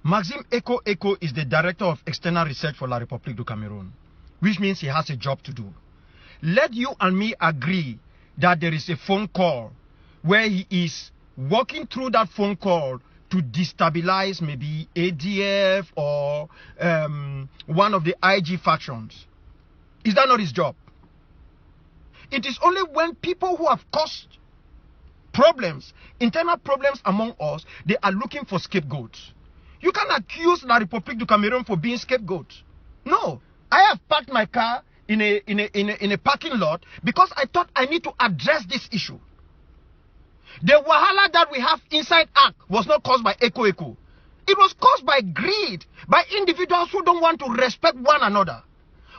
Maxime Eko Eko is the Director of External Research for La République du Cameroon, which means he has a job to do. Let you and me agree that there is a phone call where he is working through that phone call to destabilize maybe ADF or one of the IG factions. Is that not his job? It is only when people who have caused problems, internal problems among us, they are looking for scapegoats. You can't accuse La République du Cameroon for being scapegoat. No. I have parked my car in a parking lot because I thought I need to address this issue. The wahala that we have inside ARC was not caused by Eko Eko. It was caused by greed, by individuals who don't want to respect one another,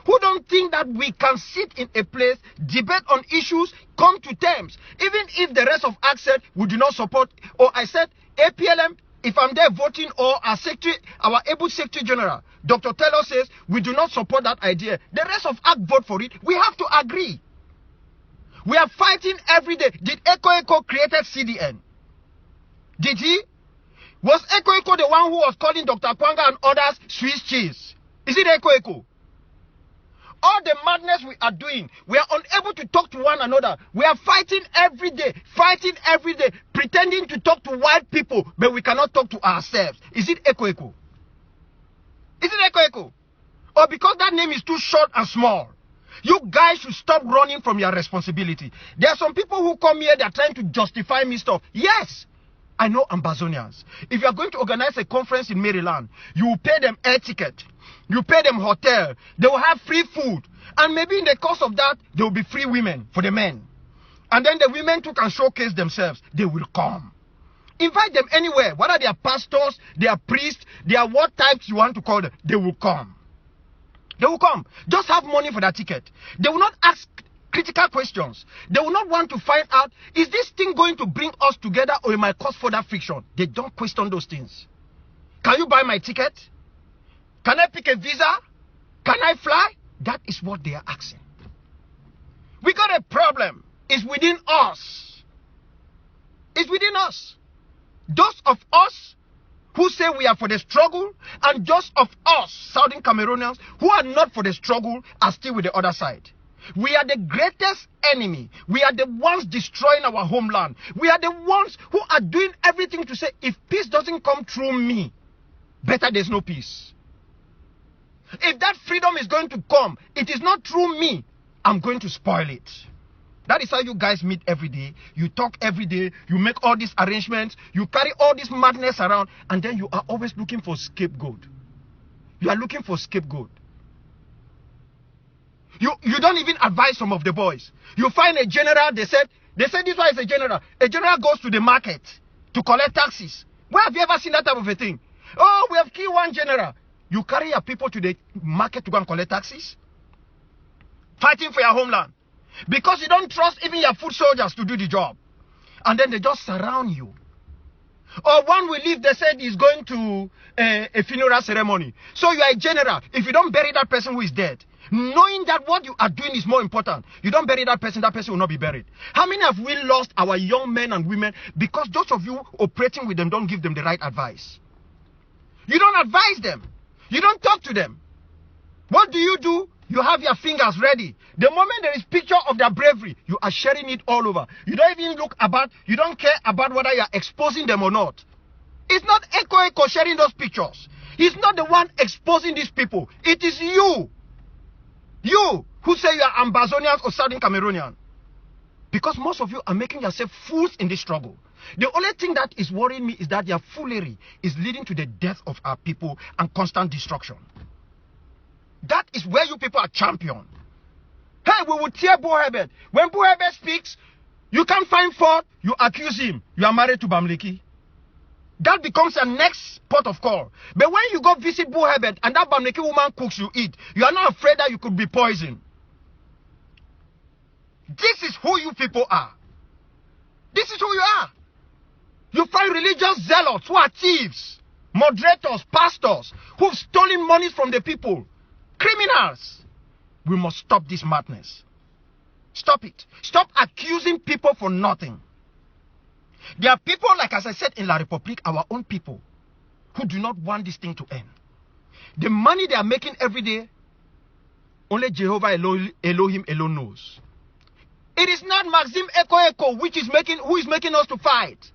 who don't think that we can sit in a place, debate on issues, come to terms. Even if the rest of ARC said we do not support, or I said APLM, if I'm there voting, or our able Secretary General, Dr. Taylor says we do not support that idea, the rest of ARC vote for it, we have to agree. We are fighting every day. Did Eko Eko created CDN? Did he? Was Eko Eko the one who was calling Dr. Akwanga and others Swiss cheese? Is it Eko Eko? All the madness we are doing, we are unable to talk to one another. We are fighting every day, pretending to talk to white people, but we cannot talk to ourselves. Is it Eko Eko? Is it Eko Eko? Or because that name is too short and small? You guys should stop running from your responsibility. There are some people who come here, they are trying to justify me stuff. Yes, I know Ambazonians. If you are going to organize a conference in Maryland, you will pay them air ticket. You pay them hotel. They will have free food. And maybe in the course of that, there will be free women for the men. And then the women too can showcase themselves. They will come. Invite them anywhere. Whether they are pastors, they are priests, they are what types you want to call them. They will come. They will come. Just have money for that ticket. They will not ask critical questions. They will not want to find out, is this thing going to bring us together or it might cause further friction? They don't question those things. Can you buy my ticket? Can I pick a visa? Can I fly? That is what they are asking. We got a problem. It's within us. It's within us. Those of us who say we are for the struggle, and those of us, Southern Cameroonians, who are not for the struggle, are still with the other side. We are the greatest enemy. We are the ones destroying our homeland. We are the ones who are doing everything to say, if peace doesn't come through me, better there's no peace. If that freedom is going to come, it is not through me, I'm going to spoil it. That is how you guys meet every day. You talk every day. You make all these arrangements. You carry all this madness around. And then you are always looking for scapegoat. You are looking for scapegoat. You don't even advise some of the boys. You find a general, they said this one is a general. A general goes to the market to collect taxes. Where have you ever seen that type of a thing? Oh, we have killed one general. You carry your people to the market to go and collect taxes? Fighting for your homeland. Because you don't trust even your foot soldiers to do the job. And then they just surround you. Or one will leave, they said he's going to a funeral ceremony. So you are a general. If you don't bury that person who is dead, knowing that what you are doing is more important, you don't bury that person will not be buried. How many have we lost our young men and women because those of you operating with them don't give them the right advice? You don't advise them. You don't talk to them. What do? You have your fingers ready. The moment there is picture of their bravery, you are sharing it all over. You don't even you don't care about whether you are exposing them or not. It's not Eko Eko sharing those pictures. He's not the one exposing these people. It is you. You who say you are Ambazonians or Southern Cameroonian. Because most of you are making yourself fools in this struggle. The only thing that is worrying me is that their foolery is leading to the death of our people and constant destruction. That is where you people are champion. Hey, we will tear Bohebet. When Bohebet speaks, you can't find fault, you accuse him. You are married to Bamleki. That becomes a next port of call. But when you go visit Bohebet and that Bamleki woman cooks, you eat, you are not afraid that you could be poisoned. This is who you people are. This is who you are. You find religious zealots who are thieves, moderators, pastors, who've stolen money from the people. Criminals. We must stop this madness. Stop it. Stop accusing people for nothing. There are people, like as I said in La République, our own people, who do not want this thing to end. The money they are making every day, only Jehovah Elohim alone knows. It is not Maxime Eko Eko who is making us to fight.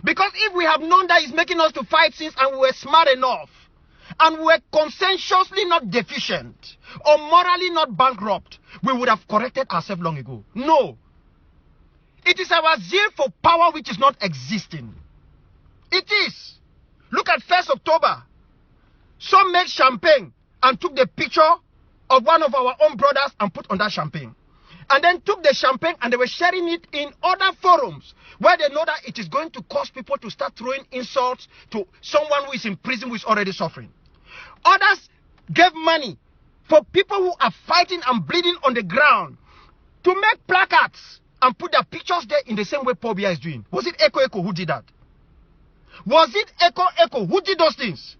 Because if we have known that he's making us to fight since, and we were smart enough, and we were conscientiously not deficient, or morally not bankrupt, we would have corrected ourselves long ago. No. It is our zeal for power which is not existing. It is. Look at 1st October. Some made champagne and took the picture of one of our own brothers and put on that champagne. And then took the champagne and they were sharing it in other forums where they know that it is going to cause people to start throwing insults to someone who is in prison, who is already suffering. Others gave money for people who are fighting and bleeding on the ground to make placards and put their pictures there in the same way Paul Biya is doing. Was it Eko Eko who did that? Was it Eko Eko who did those things?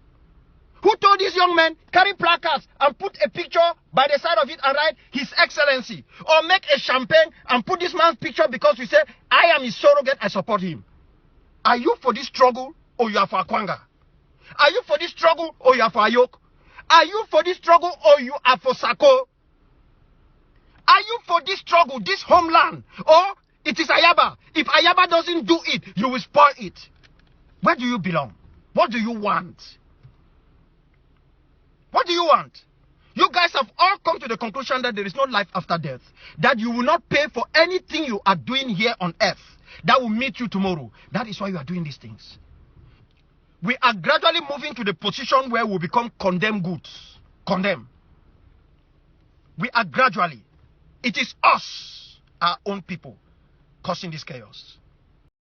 Who told these young men, carry placards and put a picture by the side of it and write His Excellency? Or make a champagne and put this man's picture because we say, I am his surrogate, I support him. Are you for this struggle or you are for Akwanga? Are you for this struggle or you are for Ayok? Are you for this struggle or you are for Sako? Are you for this struggle, this homeland? Or it is Ayaba? If Ayaba doesn't do it, you will spoil it. Where do you belong? What do you want? What do you want? You guys have all come to the conclusion that there is no life after death. That you will not pay for anything you are doing here on earth. That will meet you tomorrow. That is why you are doing these things. We are gradually moving to the position where we become condemned goods. Condemn. We are gradually. It is us, our own people, causing this chaos.